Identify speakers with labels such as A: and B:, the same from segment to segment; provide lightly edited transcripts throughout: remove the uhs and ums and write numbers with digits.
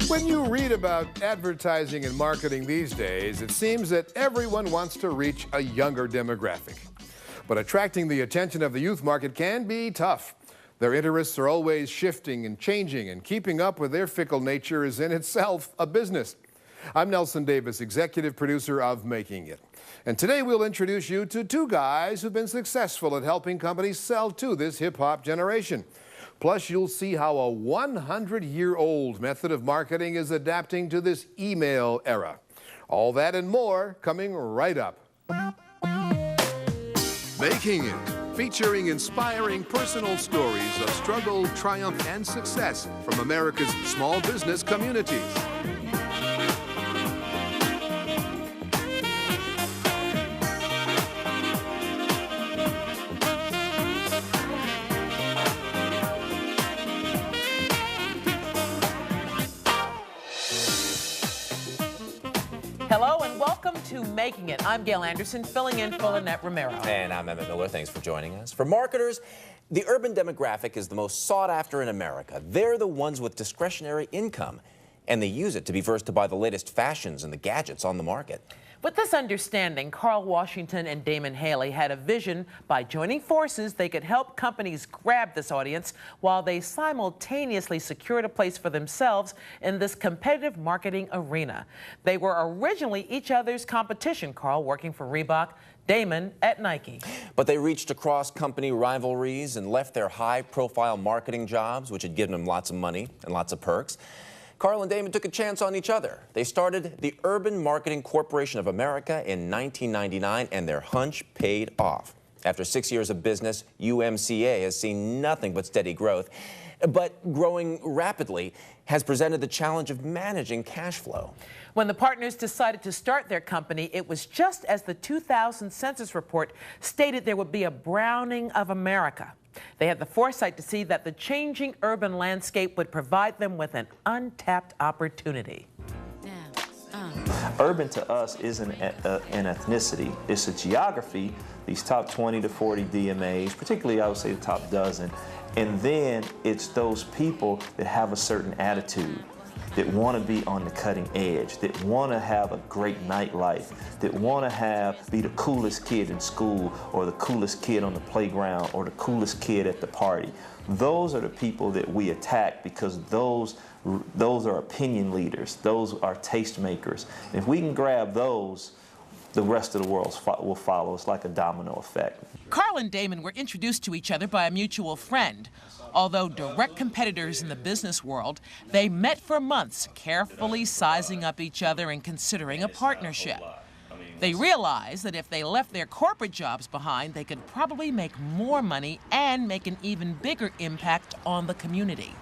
A: When you read about advertising and marketing these days, it seems that everyone wants to reach a younger demographic. But attracting the attention of the youth market can be tough. Their interests are always shifting and changing, and keeping up with their fickle nature is in itself a business. I'm Nelson Davis, executive producer of Making It. And today we'll introduce you to two guys who've been successful at helping companies sell to this hip-hop generation. Plus, you'll see how a 100-year-old method of marketing is adapting to this email era. All that and more coming right up. Making It, featuring inspiring personal stories of struggle, triumph, and success from America's small business communities.
B: Hello and welcome to Making It. I'm Gail Anderson, filling in for Lynette Romero.
C: And I'm Emmett Miller. Thanks for joining us. For marketers, the urban demographic is the most sought after in America. They're the ones with discretionary income, and they use it to be versed to buy the latest fashions and the gadgets on the market.
B: With this understanding, Carl Washington and Damon Haley had a vision. By joining forces, they could help companies grab this audience while they simultaneously secured a place for themselves in this competitive marketing arena. They were originally each other's competition, Carl working for Reebok, Damon at Nike.
C: But they reached across company rivalries and left their high-profile marketing jobs, which had given them lots of money and lots of perks. Carl and Damon took a chance on each other. They started the Urban Marketing Corporation of America in 1999, and their hunch paid off. After 6 years of business, UMCA has seen nothing but steady growth, but growing rapidly has presented the challenge of managing cash flow.
B: When the partners decided to start their company, it was just as the 2000 census report stated there would be a browning of America. They had the foresight to see that the changing urban landscape would provide them with an untapped opportunity.
D: Urban to us isn't an ethnicity, it's a geography, these top 20 to 40 DMAs, particularly I would say the top dozen, and then it's those people that have a certain attitude, that want to be on the cutting edge, that want to have a great nightlife, that want to be the coolest kid in school, or the coolest kid on the playground, or the coolest kid at the party. Those are the people that we attack, because those are opinion leaders, those are taste makers. And if we can grab those, the rest of the world will follow. It's like a domino effect.
B: Carl and Damon were introduced to each other by a mutual friend. Although direct competitors in the business world, they met for months, carefully sizing up each other and considering a partnership. They realized that if they left their corporate jobs behind, they could probably make more money and make an even bigger impact on the community.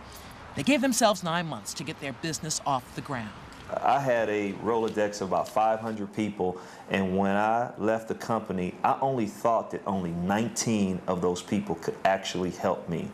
B: They gave themselves 9 months to get their business off the ground.
D: I had a Rolodex of about 500 people, and when I left the company, I only thought that only 19 of those people could actually help me.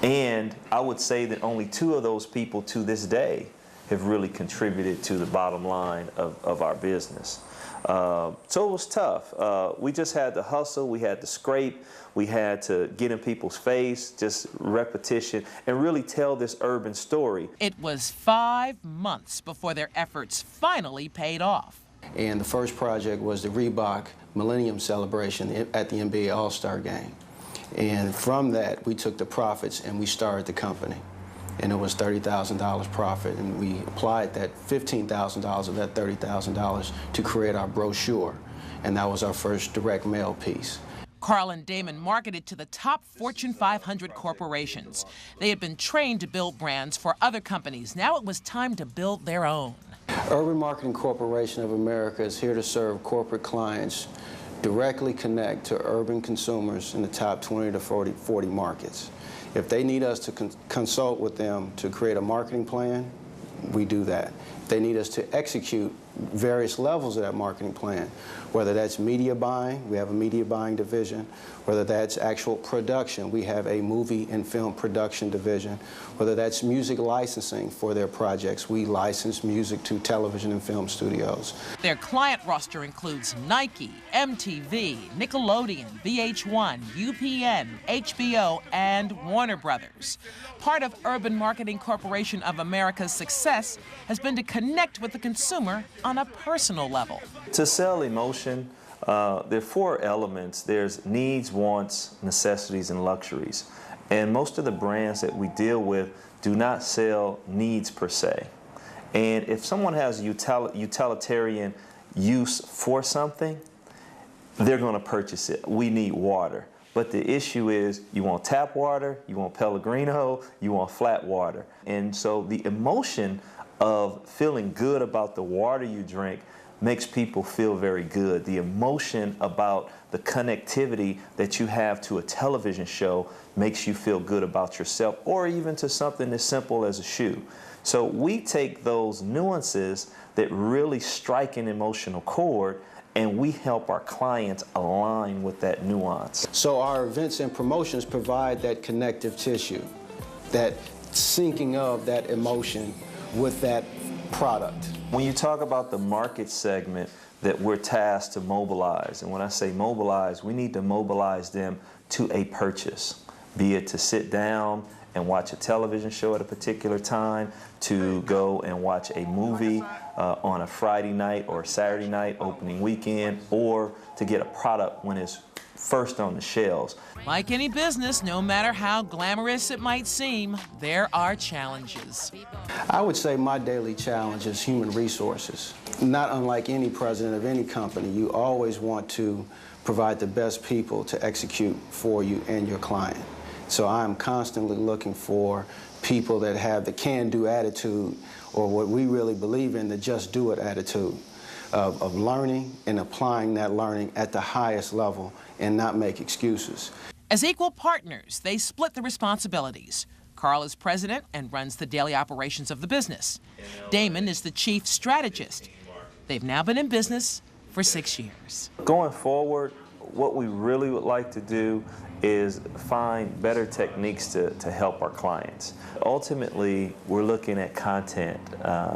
D: And I would say that only 2 of those people to this day have really contributed to the bottom line of our business. So it was tough. We just had to hustle, we had to scrape, we had to get in people's face, just repetition, and really tell this urban story.
B: It was 5 months before their efforts finally paid off.
E: And the first project was the Reebok Millennium Celebration at the NBA All-Star Game. And from that, we took the profits and we started the company. And it was $30,000 profit, and we applied that $15,000 of that $30,000 to create our brochure. And that was our first direct mail piece.
B: Carl and Damon marketed to the top Fortune 500 corporations. They had been trained to build brands for other companies. Now it was time to build their own.
E: Urban Marketing Corporation of America is here to serve corporate clients, directly connect to urban consumers in the top 20 to 40 markets. If they need us to consult with them to create a marketing plan, we do that. If They need us to execute various levels of that marketing plan, whether that's media buying, we have a media buying division, whether that's actual production, we have a movie and film production division, whether that's music licensing for their projects, we license music to television and film studios.
B: Their client roster includes Nike, MTV, Nickelodeon, VH1, UPN, HBO, and Warner Brothers. Part of Urban Marketing Corporation of America's success has been to connect with the consumer on a personal level.
D: To sell emotion, there are 4 elements. There's needs, wants, necessities, and luxuries. And most of the brands that we deal with do not sell needs per se. And if someone has utilitarian use for something, they're going to purchase it. We need water. But the issue is you want tap water, you want Pellegrino, you want flat water. And so the emotion of feeling good about the water you drink makes people feel very good. The emotion about the connectivity that you have to a television show makes you feel good about yourself, or even to something as simple as a shoe. So we take those nuances that really strike an emotional chord, and we help our clients align with that nuance.
E: So our events and promotions provide that connective tissue, that syncing of that emotion with that product.
D: When you talk about the market segment that we're tasked to mobilize, and when I say mobilize, we need to mobilize them to a purchase, be it to sit down and watch a television show at a particular time, to go and watch a movie on a Friday night or Saturday night, opening weekend, or to get a product when it's first on the shelves.
B: Like any business, no matter how glamorous it might seem, there are challenges.
E: I would say my daily challenge is human resources. Not unlike any president of any company, you always want to provide the best people to execute for you and your client. So I'm constantly looking for people that have the can-do attitude, or what we really believe in, the just-do-it attitude of learning and applying that learning at the highest level and not make excuses.
B: As equal partners, they split the responsibilities. Carl is president and runs the daily operations of the business. Damon is the chief strategist. They've now been in business for 6 years.
D: Going forward, what we really would like to do is find better techniques to help our clients. Ultimately, we're looking at content.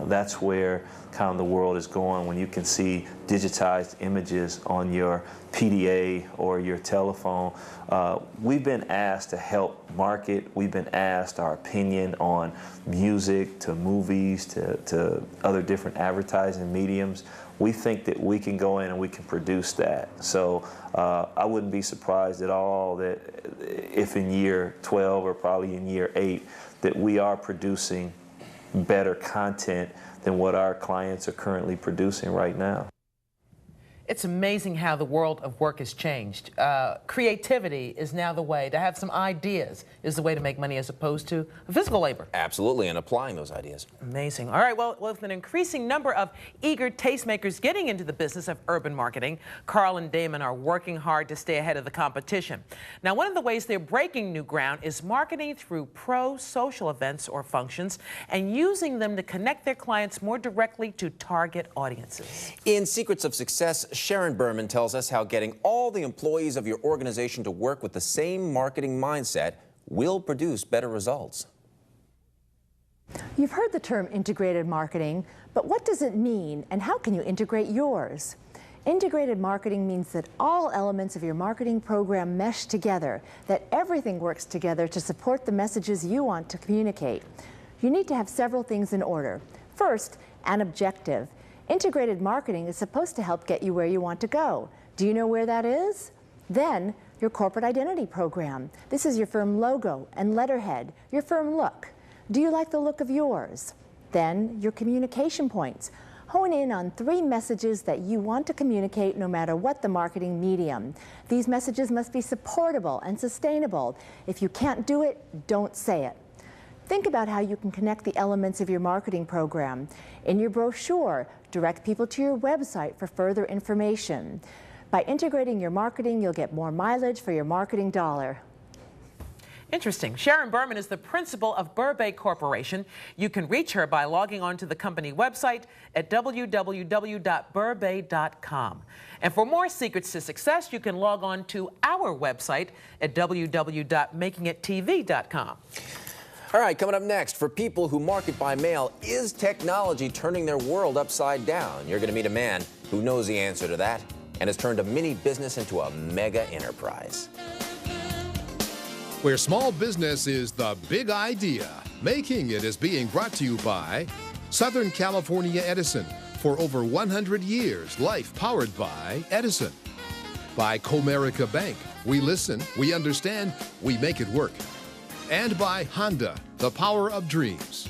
D: That's where kind of the world is going, when you can see digitized images on your PDA or your telephone. We've been asked to help market. We've been asked our opinion on music, to movies, to other different advertising mediums. We think that we can go in and we can produce that. So I wouldn't be surprised at all that if in year 12 or probably in year 8 that we are producing better content than what our clients are currently producing right now.
B: It's amazing how the world of work has changed. Creativity is now the way. To have some ideas is the way to make money, as opposed to physical labor.
C: Absolutely, and applying those ideas.
B: Amazing. All right, well, with an increasing number of eager tastemakers getting into the business of urban marketing, Carl and Damon are working hard to stay ahead of the competition. Now, one of the ways they're breaking new ground is marketing through pro-social events or functions and using them to connect their clients more directly to target audiences.
C: In Secrets of Success, Sharon Berman tells us how getting all the employees of your organization to work with the same marketing mindset will produce better results.
F: You've heard the term integrated marketing, but what does it mean and how can you integrate yours? Integrated marketing means that all elements of your marketing program mesh together, that everything works together to support the messages you want to communicate. You need to have several things in order. First, an objective. Integrated marketing is supposed to help get you where you want to go. Do you know where that is? Then, your corporate identity program. This is your firm logo and letterhead, your firm look. Do you like the look of yours? Then, your communication points. Hone in on 3 messages that you want to communicate no matter what the marketing medium. These messages must be supportable and sustainable. If you can't do it, don't say it. Think about how you can connect the elements of your marketing program. In your brochure, direct people to your website for further information. By integrating your marketing, you'll get more mileage for your marketing dollar.
B: Interesting. Sharon Berman is the principal of Burbay Corporation. You can reach her by logging on to the company website at www.burbay.com. And for more secrets to success, you can log on to our website at www.makingittv.com.
C: All right, coming up next, for people who market by mail, is technology turning their world upside down? You're going to meet a man who knows the answer to that and has turned a mini business into a mega enterprise.
A: Where small business is the big idea, Making It is being brought to you by Southern California Edison. For over 100 years, life powered by Edison. By Comerica Bank. We listen, we understand, we make it work. And by Honda, the power of dreams.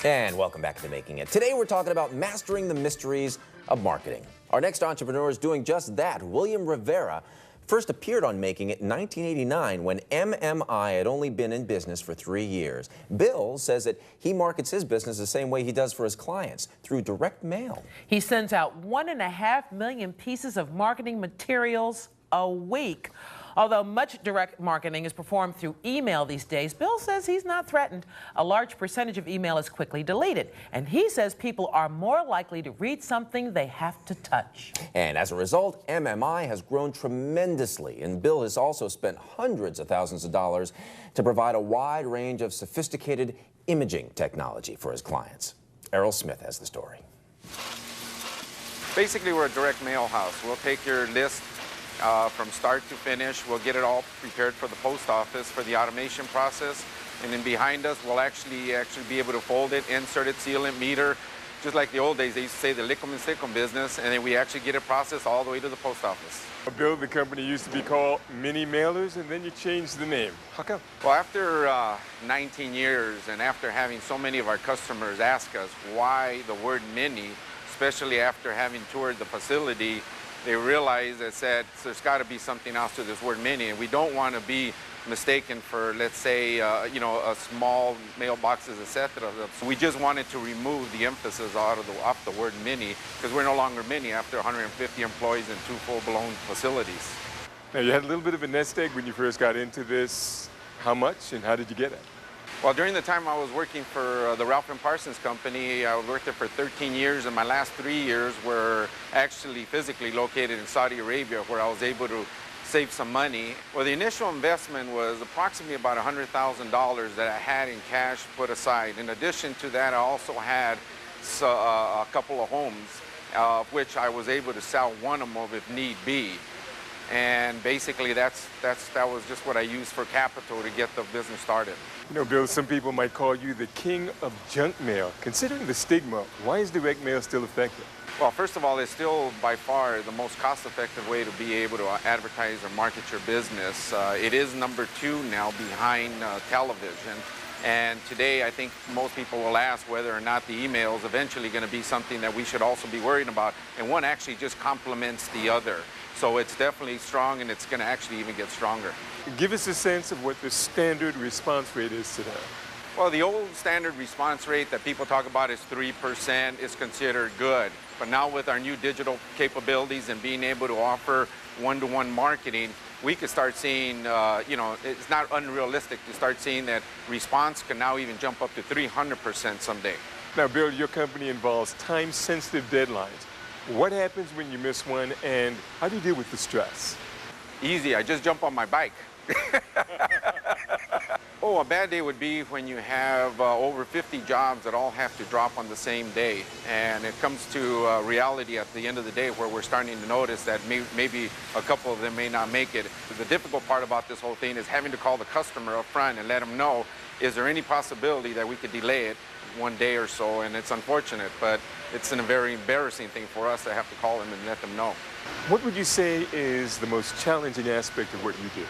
C: And welcome back to Making It. Today we're talking about mastering the mysteries of marketing. Our next entrepreneur is doing just that. William Rivera first appeared on Making It in 1989 when MMI had only been in business for 3 years. Bill says that he markets his business the same way he does for his clients, through direct mail.
B: He sends out 1.5 million pieces of marketing materials a week. Although much direct marketing is performed through email these days, Bill says he's not threatened. A large percentage of email is quickly deleted, and he says people are more likely to read something they have to touch.
C: And as a result, MMI has grown tremendously, and Bill has also spent hundreds of thousands of dollars to provide a wide range of sophisticated imaging technology for his clients. Errol Smith has the story.
G: Basically, we're a direct mail house. We'll take your list from start to finish. We'll get it all prepared for the post office for the automation process, and then behind us we'll actually be able to fold it, insert it, seal it, meter, just like the old days. They used to say the lickum and stickum business, and then we actually get it processed all the way to the post office.
H: Bill, the company used to be called Mini Mailers, and then you changed the name. How come?
G: Well, after 19 years, and after having so many of our customers ask us why the word mini, especially after having toured the facility, they realized that said there's got to be something else to this word mini, and we don't want to be mistaken for, let's say, a small mailboxes, etc. So we just wanted to remove the emphasis off the word mini, because we're no longer mini after 150 employees and 2 full-blown facilities.
H: Now, you had a little bit of a nest egg when you first got into this. How much, and how did you get it?
G: Well, during the time I was working for the Ralph & Parsons Company, I worked there for 13 years, and my last 3 years were actually physically located in Saudi Arabia, where I was able to save some money. Well, the initial investment was approximately about $100,000 that I had in cash put aside. In addition to that, I also had a couple of homes, which I was able to sell one of them if need be. And basically, that was just what I used for capital to get the business started.
H: You know, Bill, some people might call you the king of junk mail. Considering the stigma, why is direct mail still effective?
G: Well, first of all, it's still by far the most cost-effective way to be able to advertise or market your business. It is number 2 now behind television. And today, I think most people will ask whether or not the email is eventually going to be something that we should also be worried about. And one actually just complements the other. So it's definitely strong, and it's going to actually even get stronger.
H: Give us a sense of what the standard response rate is today.
G: Well, the old standard response rate that people talk about is 3% is considered good. But now with our new digital capabilities and being able to offer one-to-one marketing, we could start seeing, it's not unrealistic to start seeing that response can now even jump up to 300% someday.
H: Now, Bill, your company involves time-sensitive deadlines. What happens when you miss one, and how do you deal with the stress?
G: Easy, I just jump on my bike. Oh, a bad day would be when you have over 50 jobs that all have to drop on the same day. And it comes to reality at the end of the day where we're starting to notice that maybe a couple of them may not make it. The difficult part about this whole thing is having to call the customer up front and let them know, is there any possibility that we could delay it 1 day or so? And it's unfortunate, but it's a very embarrassing thing for us to have to call them and let them know.
H: What would you say is the most challenging aspect of what you do?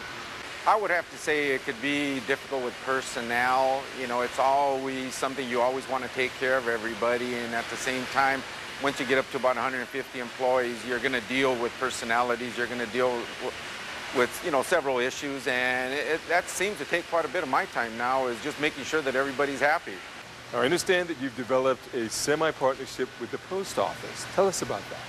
G: I would have to say it could be difficult with personnel. You know, it's always something you always want to take care of everybody, and at the same time, once you get up to about 150 employees, you're going to deal with personalities, you're going to deal with several issues, and that seems to take quite a bit of my time now, is just making sure that everybody's happy.
H: I understand that you've developed a semi-partnership with the post office. Tell us about that.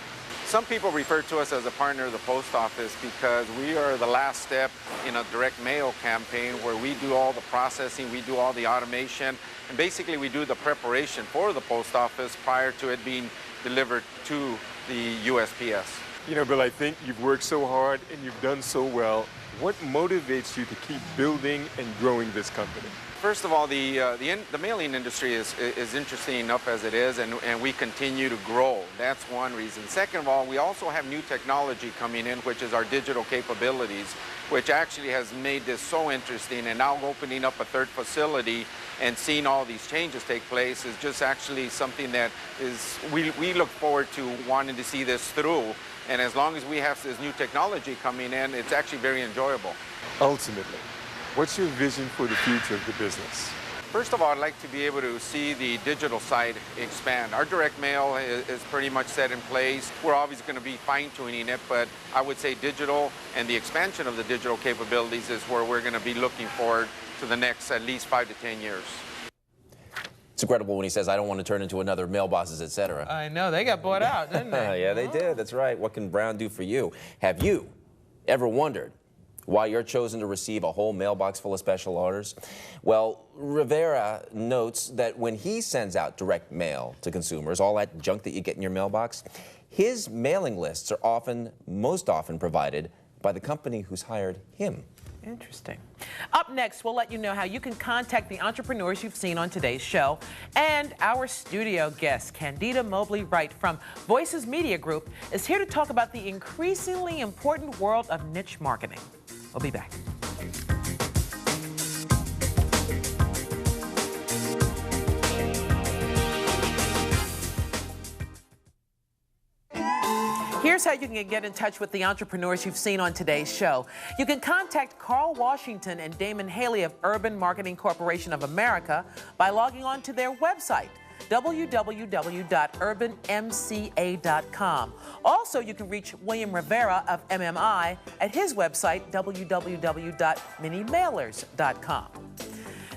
G: Some people refer to us as a partner of the post office because we are the last step in a direct mail campaign where we do all the processing, we do all the automation, and basically we do the preparation for the post office prior to it being delivered to the USPS.
H: You know, Bill, I think you've worked so hard and you've done so well. What motivates you to keep building and growing this company?
G: First of all, the mailing industry is interesting enough as it is, and we continue to grow. That's one reason. Second of all, we also have new technology coming in, which is our digital capabilities, which actually has made this so interesting. And now opening up a third facility and seeing all these changes take place is just actually something that is, we look forward to wanting to see this through. And as long as we have this new technology coming in, it's actually very enjoyable.
H: Ultimately, what's your vision for the future of the business?
G: First of all, I'd like to be able to see the digital side expand. Our direct mail is pretty much set in place. We're always going to be fine-tuning it, but I would say digital and the expansion of the digital capabilities is where we're going to be looking forward to the next at least 5 to 10 years.
C: It's incredible when he says, I don't want to turn into another mailbosses, etc.
B: I know, they got bought out, didn't they?
C: Yeah, they did. That's right. What can Brown do for you? Have you ever wondered why you're chosen to receive a whole mailbox full of special orders? Well, Rivera notes that when he sends out direct mail to consumers, all that junk that you get in your mailbox, his mailing lists are most often provided by the company who's hired him.
B: Interesting. Up next, we'll let you know how you can contact the entrepreneurs you've seen on today's show. And our studio guest, Candida Mobley-Wright from Voices Media Group, is here to talk about the increasingly important world of niche marketing. We'll be back. Here's how you can get in touch with the entrepreneurs you've seen on today's show. You can contact Carl Washington and Damon Haley of Urban Marketing Corporation of America by logging on to their website, www.urbanmca.com. Also, you can reach William Rivera of MMI at his website, www.minimailers.com.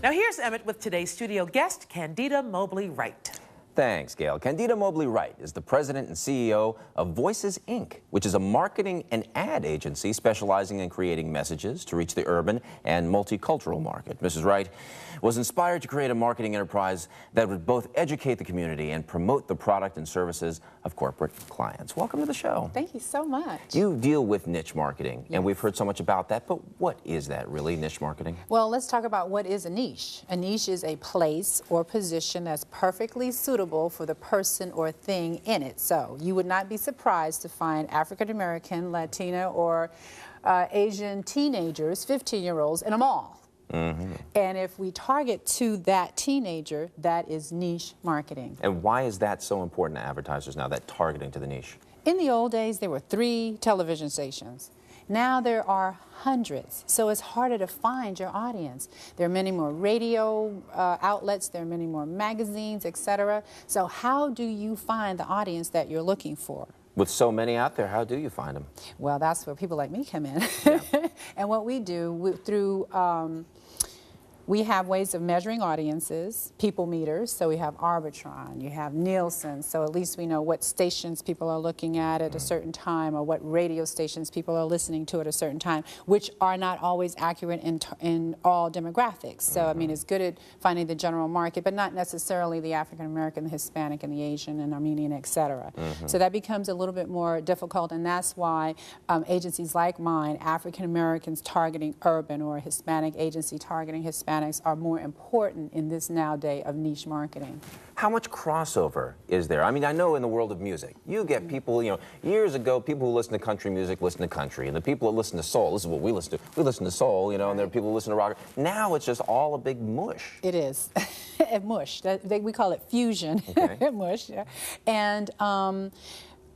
B: Now here's Emmett with today's studio guest, Candida Mobley-Wright.
C: Thanks, Gail. Candida Mobley-Wright is the president and CEO of Voices, Inc., which is a marketing and ad agency specializing in creating messages to reach the urban and multicultural market. Mrs. Wright was inspired to create a marketing enterprise that would both educate the community and promote the product and services of corporate clients. Welcome to the show.
I: Thank you so much.
C: You deal with niche marketing,
I: Yes.
C: and we've heard so much about that, but what is that really, niche marketing?
I: Well, let's talk about what is a niche. A niche is a place or position that's perfectly suitable for the person or thing in it. So you would not be surprised to find African American, Latina, or Asian teenagers, 15-year-olds, in a mall. Mm-hmm. And if we target to that teenager, that is niche marketing.
C: And why is that so important to advertisers now, that targeting to the niche?
I: In the old days, there were 3 television stations. Now there are hundreds, so it's harder to find your audience. There are many more radio outlets, there are many more magazines, etc. So how do you find the audience that you're looking for?
C: With so many out there, how do you find them?
I: Well, that's where people like me come in.
C: Yeah.
I: And what we do, we have ways of measuring audiences, people meters, so we have Arbitron, you have Nielsen, so at least we know what stations people are looking at a certain time, or what radio stations people are listening to at a certain time, which are not always accurate in all demographics. So, I mean, it's good at finding the general market, but not necessarily the African American, the Hispanic, and the Asian, and Armenian, etc. So that becomes a little bit more difficult, and that's why agencies like mine, African Americans targeting urban, or Hispanic agency targeting Hispanic, are more important in this nowadays of niche marketing.
C: How much crossover is there? I mean, I know in the world of music, you get people, you know, years ago, people who listen to country music listen to country, and the people that listen to soul, this is what we listen to. We listen to soul, you know, and there are people who listen to rock. Now it's just all a big mush.
I: It is. A mush. We call it fusion.
C: Okay.
I: Mush. Yeah. And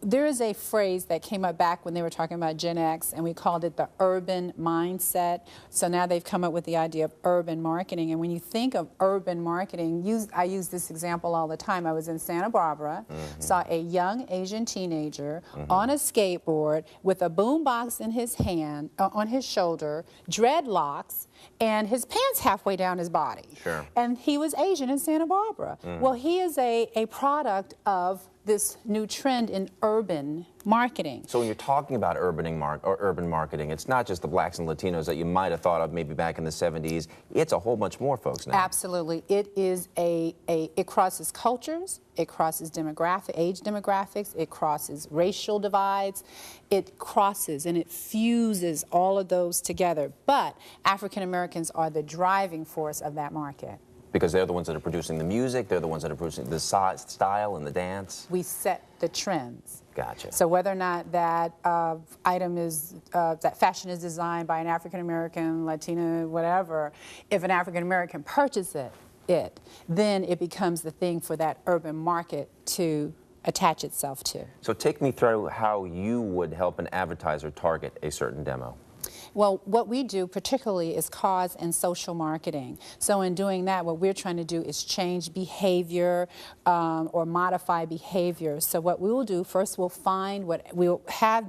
I: there is a phrase that came up back when they were talking about Gen X, and we called it the urban mindset. So now they've come up with the idea of urban marketing. And when you think of urban marketing, I use this example all the time. I was in Santa Barbara, saw a young Asian teenager on a skateboard with a boombox in his hand, on his shoulder, dreadlocks, and his pants halfway down his body.
C: Sure.
I: And he was Asian in Santa Barbara. Well, he is a product of this new trend in urban marketing.
C: So when you're talking about urban marketing, it's not just the blacks and Latinos that you might have thought of maybe back in the 70s. It's a whole bunch more folks now.
I: Absolutely. It is it crosses cultures, it crosses age demographics, it crosses racial divides, it crosses and it fuses all of those together. But African Americans are the driving force of that market.
C: Because they're the ones that are producing the music, they're the ones that are producing the style and the dance.
I: We set the trends.
C: Gotcha.
I: So whether or not that item is, that fashion is designed by an African American, Latina, whatever, if an African American purchases it, then it becomes the thing for that urban market to attach itself to.
C: So take me through how you would help an advertiser target a certain demo.
I: Well, what we do particularly is cause and social marketing. So in doing that, what we're trying to do is change behavior or modify behavior. So what we will do, first we'll have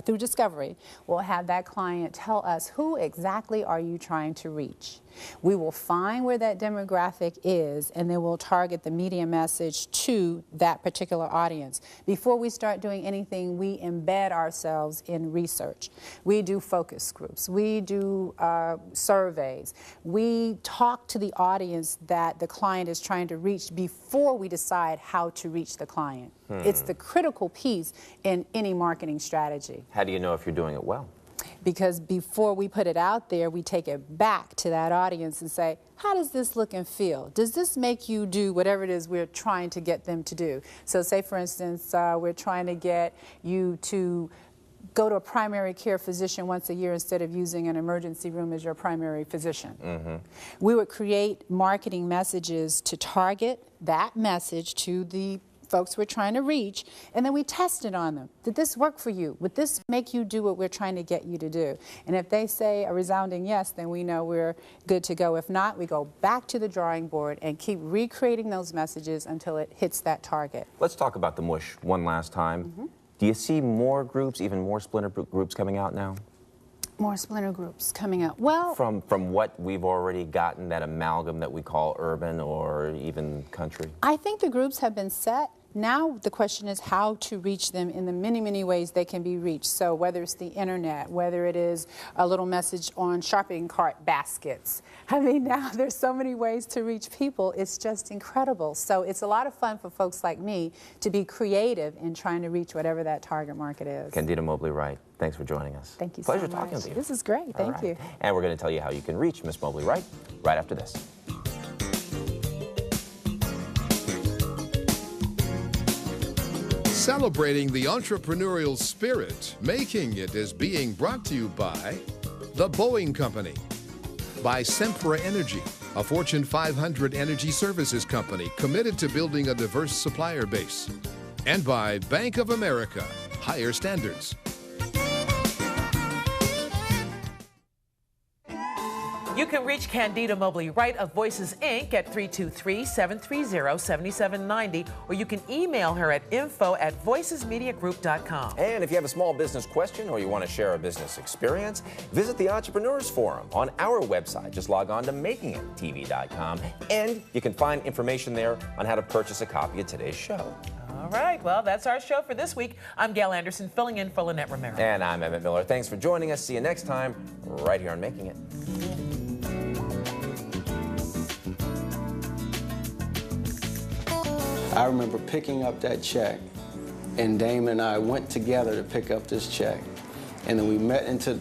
I: through discovery, we'll have that client tell us who exactly are you trying to reach. We will find where that demographic is, and then we'll target the media message to that particular audience. Before we start doing anything, we embed ourselves in research. We do focus groups. We do surveys. We talk to the audience that the client is trying to reach before we decide how to reach the client. It's the critical piece in any marketing strategy.
C: How do you know if you're doing it well?
I: Because before we put it out there, we take it back to that audience and say, how does this look and feel? Does this make you do whatever it is we're trying to get them to do? So say, for instance, we're trying to get you to go to a primary care physician once a year instead of using an emergency room as your primary physician. We would create marketing messages to target that message to the folks we're trying to reach, and then we test it on them. Did this work for you? Would this make you do what we're trying to get you to do? And if they say a resounding yes, then we know we're good to go. If not, we go back to the drawing board and keep recreating those messages until it hits that target.
C: Let's talk about the mush one last time. Do you see more groups, even more splinter groups coming out now?
I: More splinter groups coming out. Well,
C: from what we've already gotten, that amalgam that we call urban or even country?
I: I think the groups have been set. Now the question is how to reach them in the many, many ways they can be reached. So whether it's the internet, whether it is a little message on shopping cart baskets. I mean, now there's so many ways to reach people. It's just incredible. So it's a lot of fun for folks like me to be creative in trying to reach whatever that target market is.
C: Candida Mobley-Wright, thanks for joining us.
I: Thank you so much.
C: Pleasure talking to you.
I: This is great. Thank you.
C: And we're going to tell you how you can reach Miss Mobley-Wright right after this.
A: Celebrating the entrepreneurial spirit, Making It is being brought to you by The Boeing Company, by Sempra Energy, a Fortune 500 energy services company committed to building a diverse supplier base, and by Bank of America, higher standards.
B: You can reach Candida Mobley-Wright of Voices, Inc. at 323-730-7790, or you can email her at info@voicesmediagroup.com.
C: And if you have a small business question or you want to share a business experience, visit the Entrepreneurs Forum on our website. Just log on to makingittv.com, and you can find information there on how to purchase a copy of today's show.
B: All right, well, that's our show for this week. I'm Gail Anderson, filling in for Lynette Romero.
C: And I'm Emmett Miller. Thanks for joining us. See you next time, right here on Making It.
E: I remember picking up that check, and Damon and I went together to pick up this check. And then we went into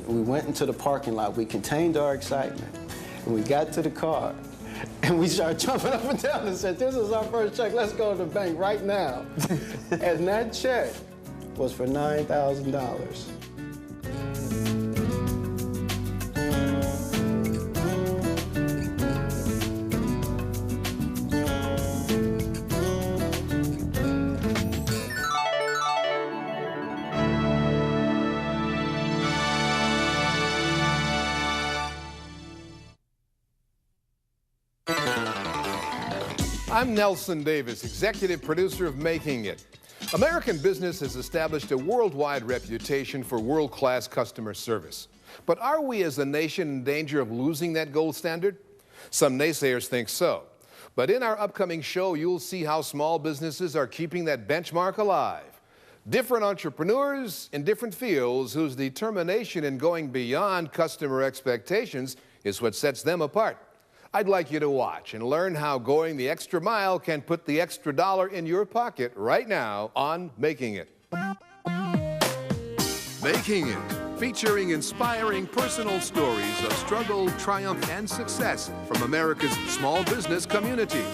E: the parking lot. We contained our excitement, and we got to the car, and we started jumping up and down and said, "This is our first check. Let's go to the bank right now." And that check was for $9,000.
A: I'm Nelson Davis, executive producer of Making It. American business has established a worldwide reputation for world-class customer service. But are we as a nation in danger of losing that gold standard? Some naysayers think so. But in our upcoming show, you'll see how small businesses are keeping that benchmark alive. Different entrepreneurs in different fields whose determination in going beyond customer expectations is what sets them apart. I'd like you to watch and learn how going the extra mile can put the extra dollar in your pocket right now on Making It. Making It, featuring inspiring personal stories of struggle, triumph, and success from America's small business communities.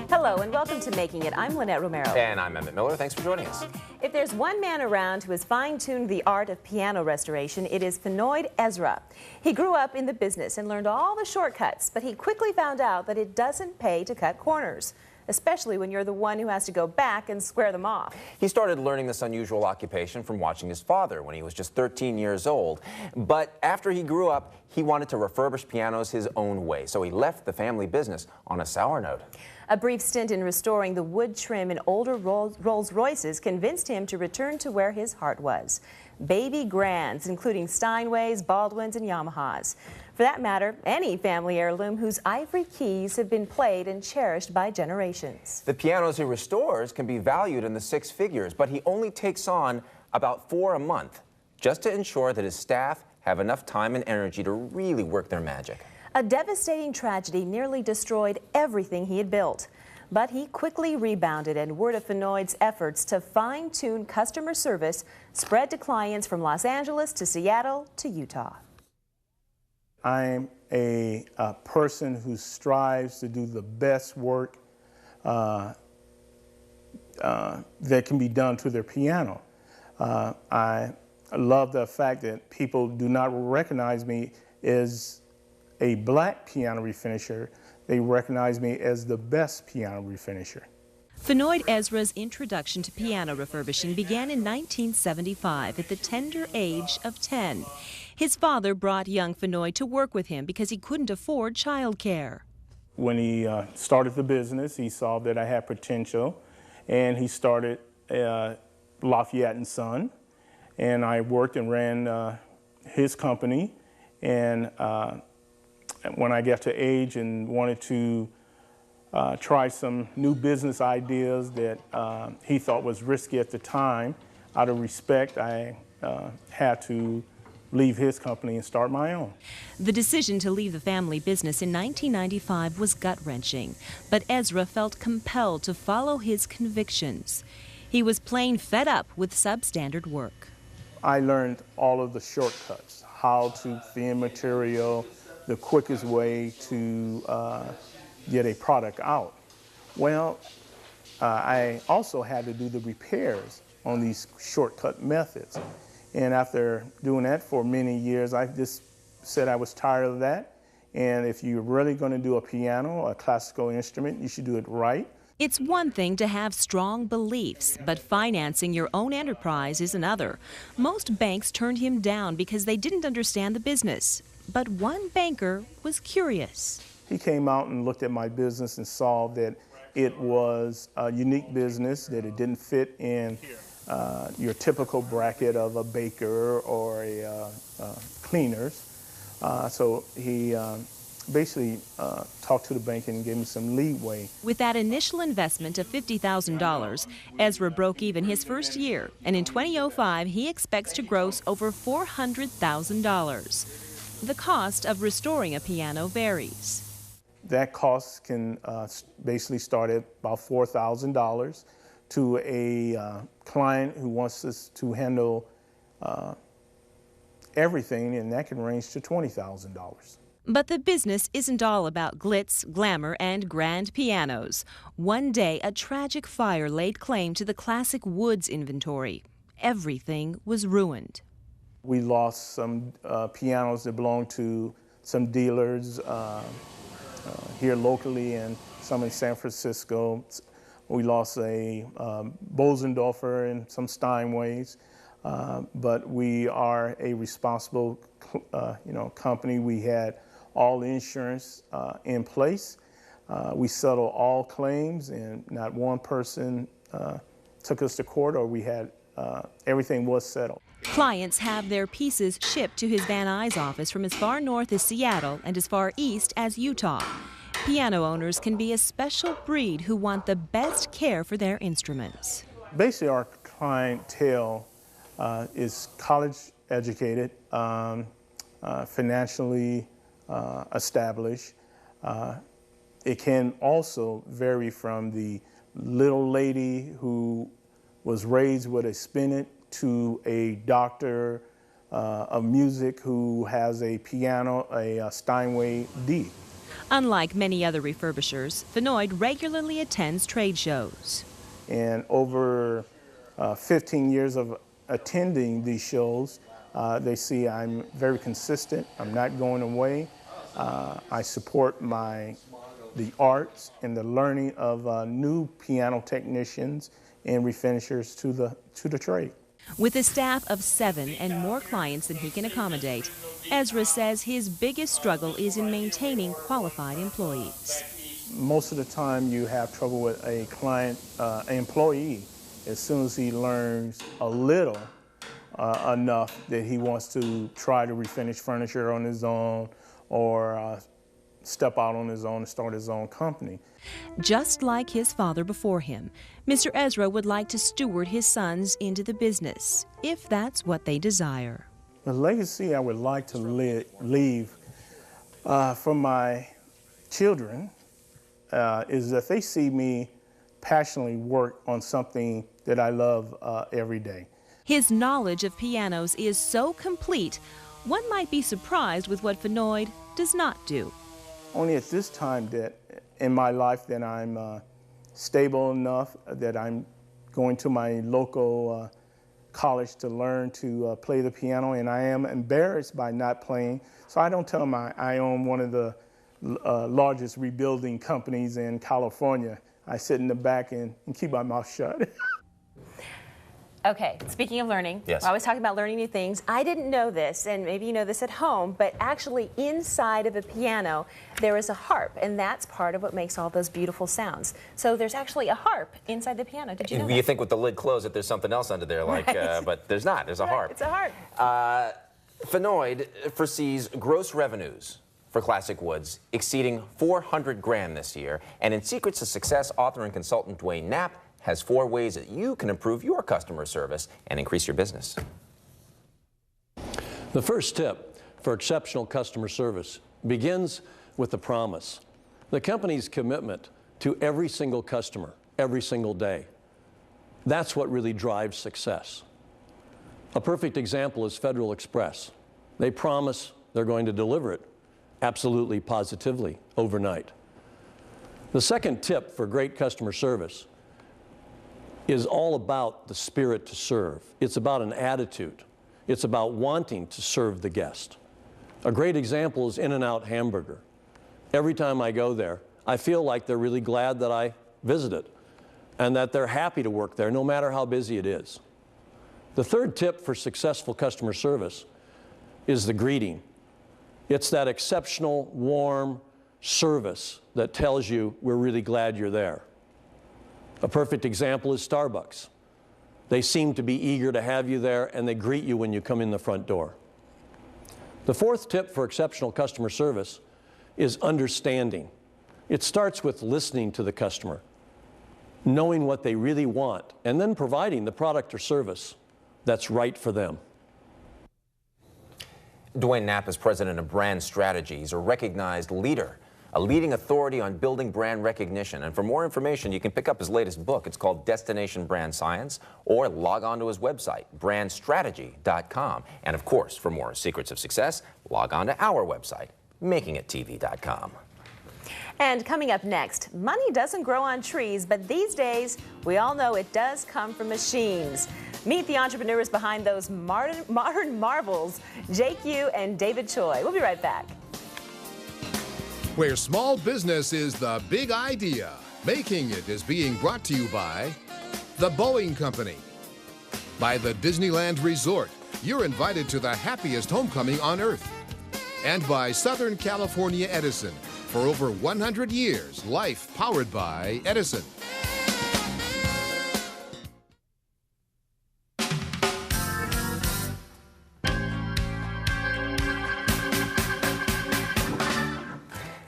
J: Hello and welcome to Making It. I'm Lynette Romero.
C: And I'm Emmett Miller. Thanks for joining us.
J: If there's one man around who has fine-tuned the art of piano restoration, it is Fenoyd Ezra. He grew up in the business and learned all the shortcuts, but he quickly found out that it doesn't pay to cut corners, especially when you're the one who has to go back and square them off.
C: He started learning this unusual occupation from watching his father when he was just 13 years old. But after he grew up, he wanted to refurbish pianos his own way, so he left the family business on a sour note.
J: A brief stint in restoring the wood trim in older Rolls Royces convinced him to return to where his heart was. Baby grands, including Steinways, Baldwins, and Yamahas. For that matter, any family heirloom whose ivory keys have been played and cherished by generations.
C: The pianos he restores can be valued in the six figures, but he only takes on about 4 a month, just to ensure that his staff have enough time and energy to really work their magic.
J: A devastating tragedy nearly destroyed everything he had built. But he quickly rebounded, and word of Fenoyd's efforts to fine-tune customer service spread to clients from Los Angeles to Seattle to Utah.
K: I'm a person who strives to do the best work that can be done to their piano. I love the fact that people do not recognize me as a black piano refinisher. They recognize me as the best piano refinisher.
L: Fenoyd Ezra's introduction to piano refurbishing began in 1975 at the tender age of 10. His father brought young Fenoyd to work with him because he couldn't afford childcare.
K: When he started the business, he saw that I had potential, and he started Lafayette & Son, and I worked and ran his company. And when I got to age and wanted to try some new business ideas that he thought was risky at the time, out of respect, I had to leave his company and start my own.
L: The decision to leave the family business in 1995 was gut-wrenching, but Ezra felt compelled to follow his convictions. He was plain fed up with substandard work.
K: I learned all of the shortcuts, how to thin material, the quickest way to get a product out. Well, I also had to do the repairs on these shortcut methods. And after doing that for many years, I just said I was tired of that. And if you're really going to do a piano, a classical instrument, you should do it right.
L: It's one thing to have strong beliefs, but financing your own enterprise is another. Most banks turned him down because they didn't understand the business. But one banker was curious.
K: He came out and looked at my business and saw that it was a unique business, that it didn't fit in your typical bracket of a baker or a cleaners. So he basically talked to the bank and gave me some leeway.
L: With that initial investment of $50,000, Ezra broke even his first year, and in 2005 he expects to gross over $400,000. The cost of restoring a piano varies.
K: That cost can basically start at about $4,000 to a client who wants us to handle everything, and that can range to $20,000.
L: But the business isn't all about glitz, glamour, and grand pianos. One day, a tragic fire laid claim to the classic woods inventory. Everything was ruined.
K: We lost some pianos that belonged to some dealers, here locally and some in San Francisco. We lost a Bosendorfer and some Steinways, but we are a responsible, company. We had all the insurance in place. We settled all claims, and not one person took us to court, or we had everything was settled.
L: Clients have their pieces shipped to his Van Nuys office from as far north as Seattle and as far east as Utah. Piano owners can be a special breed who want the best care for their instruments.
K: Basically, our clientele is college educated, financially established. It can also vary from the little lady who was raised with a spinet to a doctor of music who has a piano, a Steinway D.
L: Unlike many other refurbishers, Fenoyd regularly attends trade shows.
K: And over 15 years of attending these shows, they see I'm very consistent. I'm not going away. I support the arts and the learning of new piano technicians and refinishers to the trade.
L: With a staff of 7 and more clients than he can accommodate, Ezra says his biggest struggle is in maintaining qualified employees.
K: Most of the time you have trouble with a client, employee, as soon as he learns a little enough that he wants to try to refinish furniture on his own or step out on his own and start his own company.
L: Just like his father before him, Mr. Ezra would like to steward his sons into the business, if that's what they desire.
K: The legacy I would like to leave for my children is that they see me passionately work on something that I love every day.
L: His knowledge of pianos is so complete, one might be surprised with what Fenoyd does not do.
K: Only at this time that in my life that I'm stable enough that I'm going to my local college to learn to play the piano, and I am embarrassed by not playing, so I don't tell them I own one of the largest rebuilding companies in California. I sit in the back and keep my mouth shut.
J: Okay, speaking of learning,
C: yes.
J: I was talking about learning new things. I didn't know this, and maybe you know this at home, but actually inside of a piano, there is a harp, and that's part of what makes all those beautiful sounds. So there's actually a harp inside the piano. Did you know that?
C: You think with the lid closed that there's something else under there, like,
J: right.
C: But there's not. There's a harp.
J: It's a harp.
C: Fenoyd foresees gross revenues for Classic Woods exceeding $400 grand this year, and in Secrets of Success, author and consultant Dwayne Knapp has 4 ways that you can improve your customer service and increase your business.
M: The first tip for exceptional customer service begins with the promise. The company's commitment to every single customer, every single day. That's what really drives success. A perfect example is Federal Express. They promise they're going to deliver it absolutely positively overnight. The second tip for great customer service is all about the spirit to serve. It's about an attitude. It's about wanting to serve the guest. A great example is In-N-Out Hamburger. Every time I go there, I feel like they're really glad that I visited and that they're happy to work there no matter how busy it is. The third tip for successful customer service is the greeting. It's that exceptional, warm service that tells you we're really glad you're there. A perfect example is Starbucks. They seem to be eager to have you there, and they greet you when you come in the front door. The fourth tip for exceptional customer service is understanding. It starts with listening to the customer, knowing what they really want, and then providing the product or service that's right for them.
C: Dwayne Knapp is president of Brand Strategy. He's a recognized leader, a leading authority on building brand recognition. And for more information, you can pick up his latest book. It's called Destination Brand Science, or log on to his website, brandstrategy.com. And of course, for more Secrets of Success, log on to our website, makingittv.com.
J: And coming up next, money doesn't grow on trees, but these days, we all know it does come from machines. Meet the entrepreneurs behind those modern marvels, Jake Yu and David Choi. We'll be right back.
A: where small business is the big idea. Making It is being brought to you by the Boeing Company, by the Disneyland Resort. You're invited to the happiest homecoming on earth. And by Southern California Edison. For over 100 years, life powered by Edison.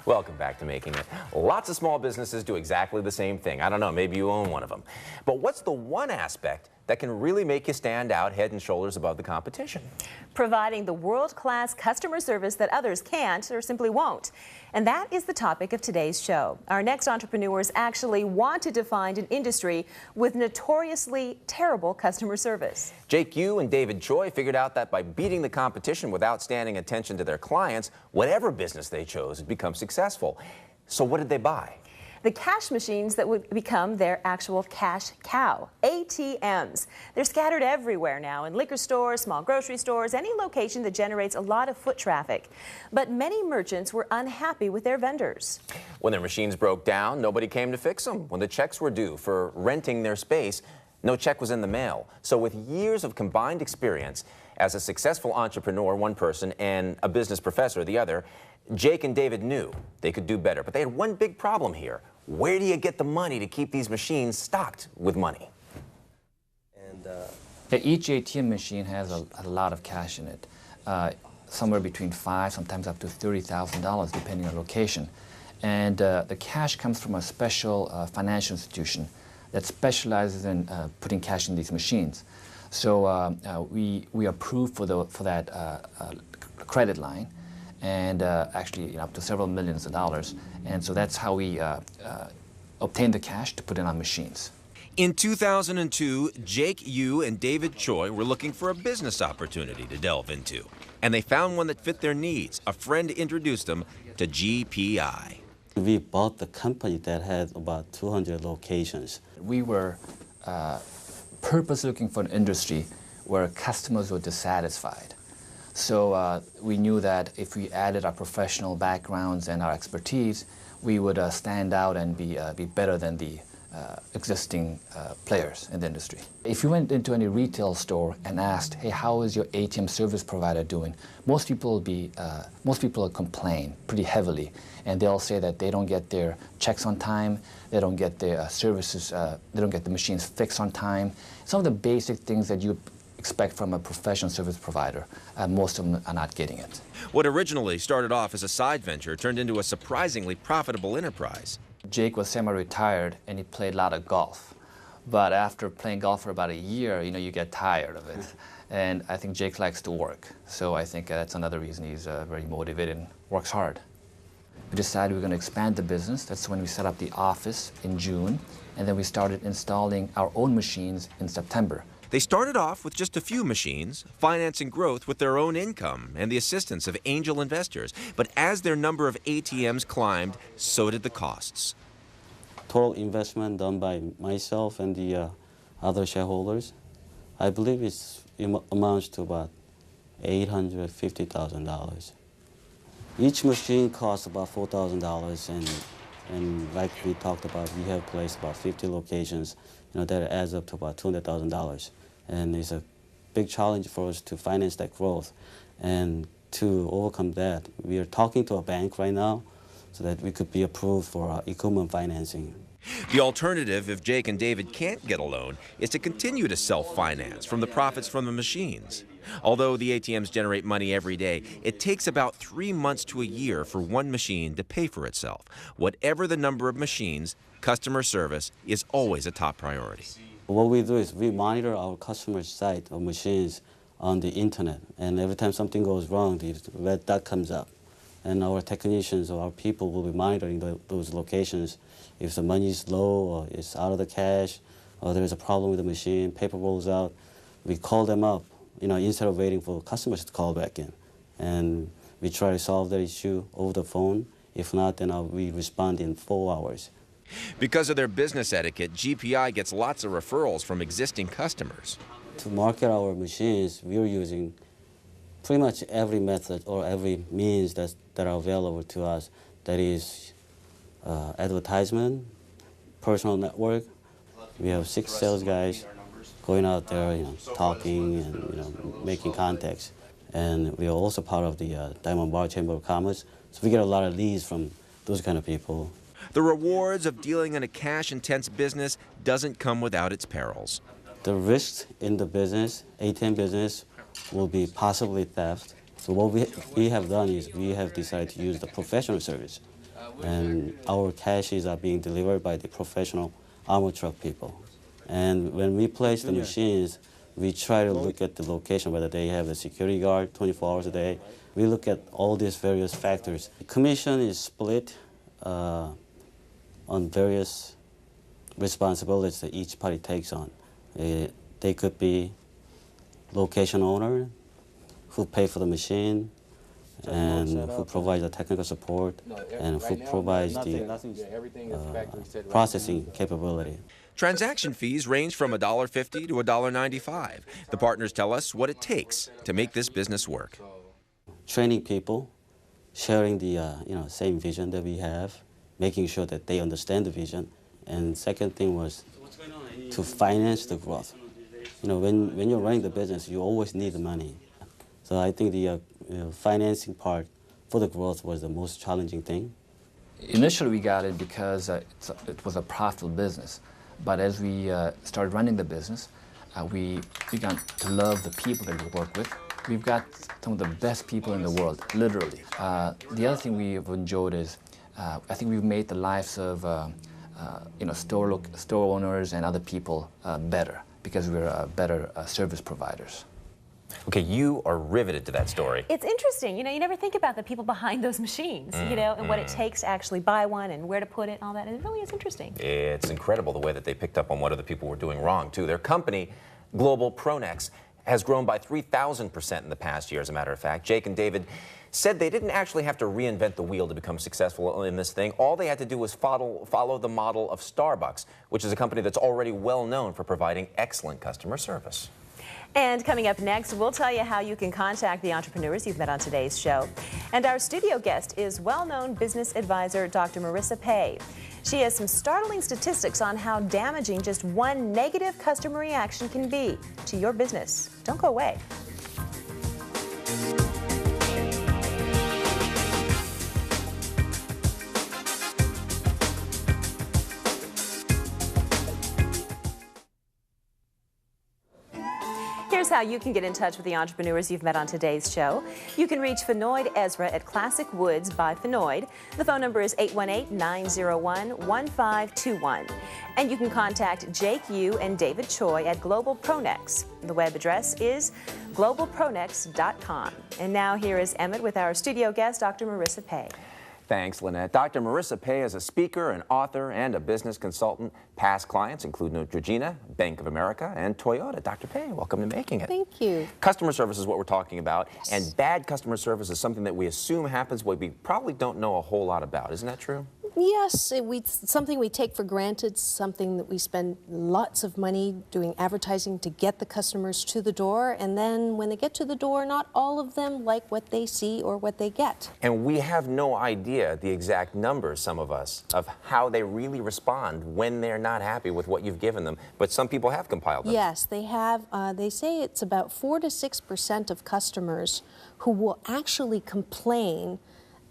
C: Welcome back to Making It. Lots of small businesses do exactly the same thing. I don't know, maybe you own one of them. But what's the one aspect that can really make you stand out head and shoulders above the competition?
J: Providing the world-class customer service that others can't or simply won't. And that is the topic of today's show. Our next entrepreneurs actually wanted to find an industry with notoriously terrible customer service.
C: Jake Yu and David Choi figured out that by beating the competition with outstanding attention to their clients, whatever business they chose would become successful. So what did they buy?
J: The cash machines that would become their actual cash cow, ATMs. They're scattered everywhere now in liquor stores, small grocery stores, any location that generates a lot of foot traffic. But many merchants were unhappy with their vendors.
C: When their machines broke down, nobody came to fix them. When the checks were due for renting their space, no check was in the mail. So with years of combined experience as a successful entrepreneur, one person, and a business professor, the other, Jake and David knew they could do better. But they had one big problem here. Where do you get the money to keep these machines stocked with money?
N: And each ATM machine has a lot of cash in it, somewhere between $5,000, sometimes up to $30,000, depending on location. And the cash comes from a special financial institution that specializes in putting cash in these machines. So we approved for that credit line, and actually up to several millions of dollars. And so that's how we obtained the cash to put in our machines.
C: In 2002, Jake Yu and David Choi were looking for a business opportunity to delve into. And they found one that fit their needs. A friend introduced them to GPI.
O: We bought the company that had about 200 locations.
N: We were purposely looking for an industry where customers were dissatisfied. So we knew that if we added our professional backgrounds and our expertise, we would stand out and be better than the existing players in the industry. If you went into any retail store and asked, hey, how is your ATM service provider doing? Most people will complain pretty heavily, and they'll say that they don't get their checks on time, they don't get their services, they don't get the machines fixed on time. Some of the basic things that you expect from a professional service provider. Most of them are not getting it.
C: What originally started off as a side venture turned into a surprisingly profitable enterprise.
N: Jake was semi-retired and he played a lot of golf. But after playing golf for about a year, you get tired of it. And I think Jake likes to work. So I think that's another reason he's very motivated and works hard. We decided we were going to expand the business. That's when we set up the office in June. And then we started installing our own machines in September.
C: They started off with just a few machines, financing growth with their own income and the assistance of angel investors. But as their number of ATMs climbed, so did the costs.
O: Total investment done by myself and the other shareholders, I believe it amounts to about $850,000. Each machine costs about $4,000, and like we talked about, we have placed about 50 locations. That adds up to about $200,000. And it's a big challenge for us to finance that growth. And to overcome that, we are talking to a bank right now so that we could be approved for equipment financing.
C: The alternative, if Jake and David can't get a loan, is to continue to self-finance from the profits from the machines. Although the ATMs generate money every day, it takes about 3 months to a year for one machine to pay for itself. Whatever the number of machines, customer service is always a top priority.
O: What we do is we monitor our customer site of machines on the internet, and every time something goes wrong, the red dot comes up. And our technicians or our people will be monitoring those locations. If the money is low or it's out of the cash or there's a problem with the machine, paper rolls out, we call them up, instead of waiting for customers to call back in. And we try to solve that issue over the phone. If not, then we respond in 4 hours.
C: Because of their business etiquette, GPI gets lots of referrals from existing customers.
O: To market our machines, we're using pretty much every method or every means that are available to us That is advertisement, personal network. We have 6 sales guys going out there, talking and making contacts. And we are also part of the Diamond Bar Chamber of Commerce, so we get a lot of leads from those kind of people.
C: The rewards of dealing in a cash-intense business doesn't come without its perils.
O: The risk in the business, ATM business, will be possibly theft. So what we have done is we have decided to use the professional service. And our cashes are being delivered by the professional armor truck people. And when we place the machines, we try to look at the location, whether they have a security guard 24 hours a day. We look at all these various factors. The commission is split on various responsibilities that each party takes on. They could be location owner, who pay for the machine, and who provides the technical support, and who provides the processing capability.
C: Transaction fees range from $1.50 to $1.95. The partners tell us what it takes to make this business work.
O: Training people, sharing the same vision that we have, making sure that they understand the vision, and second thing was to finance the growth. When you're running the business, you always need the money. So I think the financing part for the growth was the most challenging thing.
N: Initially, we got it because it was a profitable business. But as we started running the business, we began to love the people that we work with. We've got some of the best people in the world, literally. The other thing we've enjoyed is I think we've made the lives of store owners and other people better because we're better service providers.
C: Okay, you are riveted to that story.
J: It's interesting. You never think about the people behind those machines, and what it takes to actually buy one and where to put it and all that. And it really is interesting.
C: It's incredible the way that they picked up on what other people were doing wrong, too. Their company, Global Pronex, has grown by 3,000% in the past year, as a matter of fact. Jake and David said they didn't actually have to reinvent the wheel to become successful in this thing. All they had to do was follow the model of Starbucks, which is a company that's already well known for providing excellent customer service.
J: And coming up next, we'll tell you how you can contact the entrepreneurs you've met on today's show. And our studio guest is well-known business advisor Dr. Marissa Pei. She has some startling statistics on how damaging just one negative customer reaction can be to your business. Don't go away. Here's how you can get in touch with the entrepreneurs you've met on today's show. You can reach Fenoyd Ezra at Classic Woods by Fenoyd. The phone number is 818-901-1521. And you can contact Jake Yu and David Choi at Global Pronex. The web address is globalpronex.com. And now here is Emmett with our studio guest, Dr. Marissa Pei.
C: Thanks, Lynette. Dr. Marissa Pei is a speaker, an author, and a business consultant. Past clients include Neutrogena, Bank of America, and Toyota. Dr. Pei, welcome to Making It.
P: Thank you.
C: Customer service is what we're talking about,
P: yes.
C: And bad customer service is something that we assume happens, but we probably don't know a whole lot about. Isn't that true?
P: Yes, something we take for granted, something that we spend lots of money doing advertising to get the customers to the door, and then when they get to the door, not all of them like what they see or what they get.
C: And we have no idea the exact numbers, some of us, of how they really respond when they're not happy with what you've given them, but some people have compiled them.
P: Yes, they have. They say it's about 4 to 6% of customers who will actually complain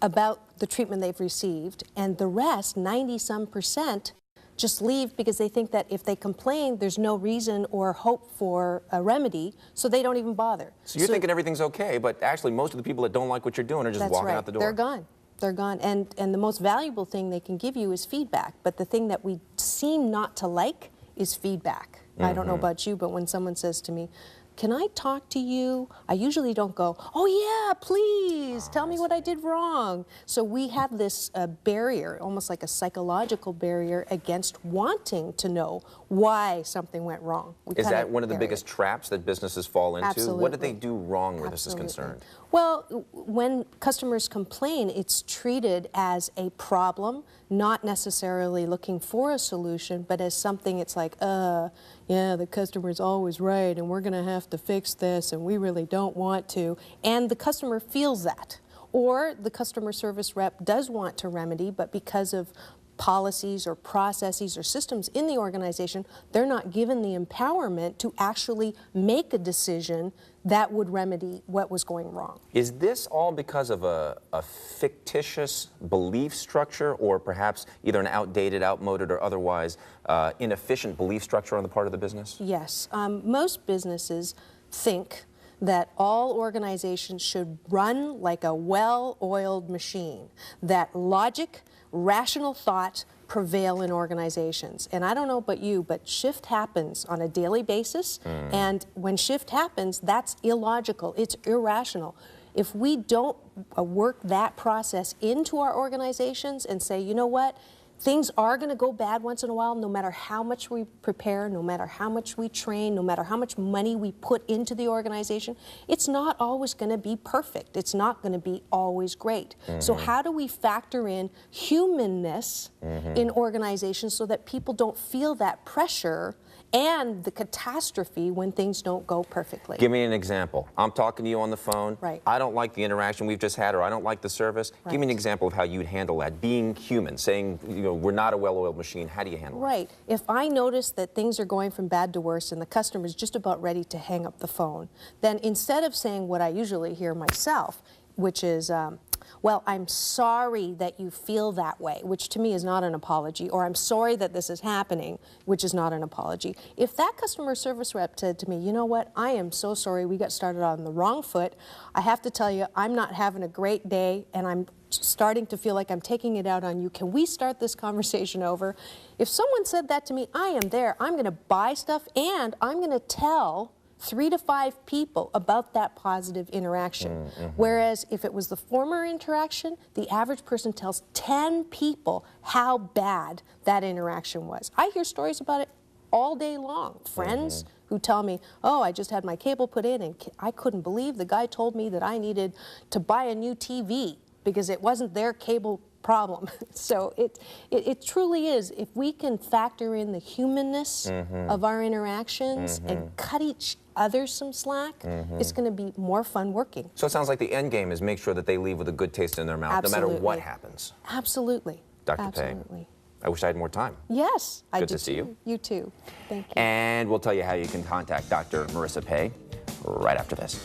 P: about the treatment they've received, and the rest, 90-some%, just leave because they think that if they complain, there's no reason or hope for a remedy, so they don't even bother.
C: So you're thinking everything's okay, but actually most of the people that don't like what you're doing are just walking out the door.
P: They're gone. They're gone. And the most valuable thing they can give you is feedback, but the thing that we seem not to like is feedback. I don't know about you, but when someone says to me, "Can I talk to you?" I usually don't go, "Oh yeah, please, tell me what I did wrong." So we have this barrier, almost like a psychological barrier against wanting to know why something went wrong.
C: Is that one of the biggest traps that businesses fall into?
P: Absolutely.
C: What did they do wrong where this is concerned?
P: Well, when customers complain, it's treated as a problem, not necessarily looking for a solution, but as something it's like, yeah, the customer's always right, and we're going to have to fix this, and we really don't want to. And the customer feels that. or the customer service rep does want to remedy, but because of policies or processes or systems in the organization, they're not given the empowerment to actually make a decision that would remedy what was going wrong.
C: Is this all because of a fictitious belief structure, or perhaps either an outdated, outmoded, or otherwise inefficient belief structure on the part of the business?
P: Yes. Most businesses think that all organizations should run like a well-oiled machine, that logic, rational thought prevail in organizations. And I don't know about you, but shift happens on a daily basis, and when shift happens, that's illogical, it's irrational. If we don't work that process into our organizations and say, you know what, things are going to go bad once in a while, no matter how much we prepare, no matter how much we train, no matter how much money we put into the organization. It's not always going to be perfect. It's not going to be always great. So how do we factor in humanness in organizations so that people don't feel that pressure and the catastrophe when things don't go perfectly?
C: Give me an example. I'm talking to you on the phone.
P: Right.
C: I don't like the interaction we've just had, or I don't like the service.
P: Right.
C: Give me an example of how you'd handle that. Being human, saying, you know, we're not a well-oiled machine. How do you handle it?
P: Right. If I notice that things are going from bad to worse and the customer's just about ready to hang up the phone, then instead of saying what I usually hear myself, which is, well, I'm sorry that you feel that way, which to me is not an apology, or I'm sorry that this is happening, which is not an apology. If that customer service rep said to me, you know what, I am so sorry we got started on the wrong foot. I have to tell you, I'm not having a great day, and I'm starting to feel like I'm taking it out on you. Can we start this conversation over? If someone said that to me, I am there. I'm going to buy stuff, and I'm going to tell 3 to 5 people about that positive interaction. Whereas if it was the former interaction, the average person tells 10 people how bad that interaction was. I hear stories about it all day long. Friends who tell me, oh, I just had my cable put in and I couldn't believe the guy told me that I needed to buy a new TV because it wasn't their cable problem. So it truly is, if we can factor in the humanness of our interactions and cut each other some slack, it's going to be more fun working.
C: So it sounds like the end game is make sure that they leave with a good taste in their mouth, no matter what happens.
P: Absolutely.
C: Dr. Pei, I wish I had more time.
P: Yes, I do.
C: Good to see you.
P: You too. Thank you.
C: And we'll tell you how you can contact Dr. Marissa Pei right after this.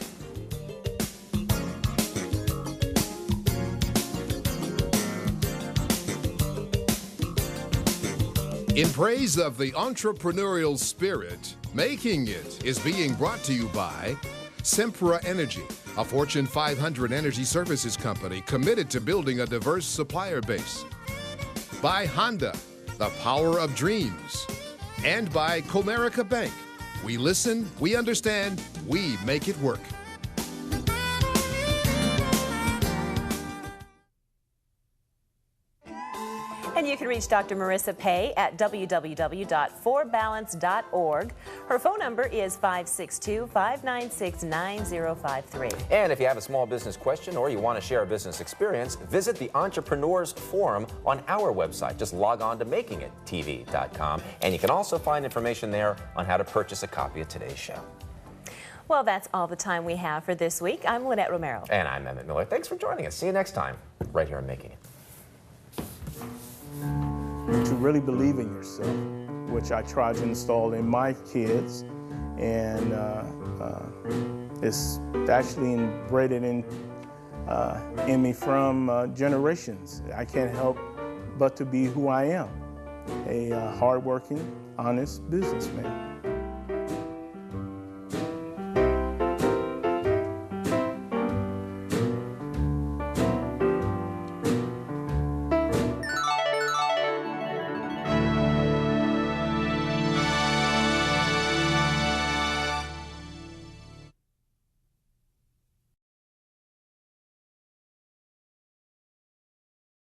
A: In praise of the entrepreneurial spirit, Making It is being brought to you by Sempra Energy, a Fortune 500 energy services company committed to building a diverse supplier base. By Honda, the power of dreams. And by Comerica Bank. We listen, we understand, we make it work.
J: And you can reach Dr. Marissa Pei at www.forbalance.org. Her phone number is 562-596-9053.
C: And if you have a small business question or you want to share a business experience, visit the Entrepreneurs Forum on our website. Just log on to makingittv.com, and you can also find information there on how to purchase a copy of today's show.
J: Well, that's all the time we have for this week. I'm Lynette Romero.
C: And I'm Emmett Miller. Thanks for joining us. See you next time, right here on Making It.
K: To really believe in yourself, which I try to install in my kids, and it's actually embedded in me from generations. I can't help but to be who I am, a hardworking, honest businessman.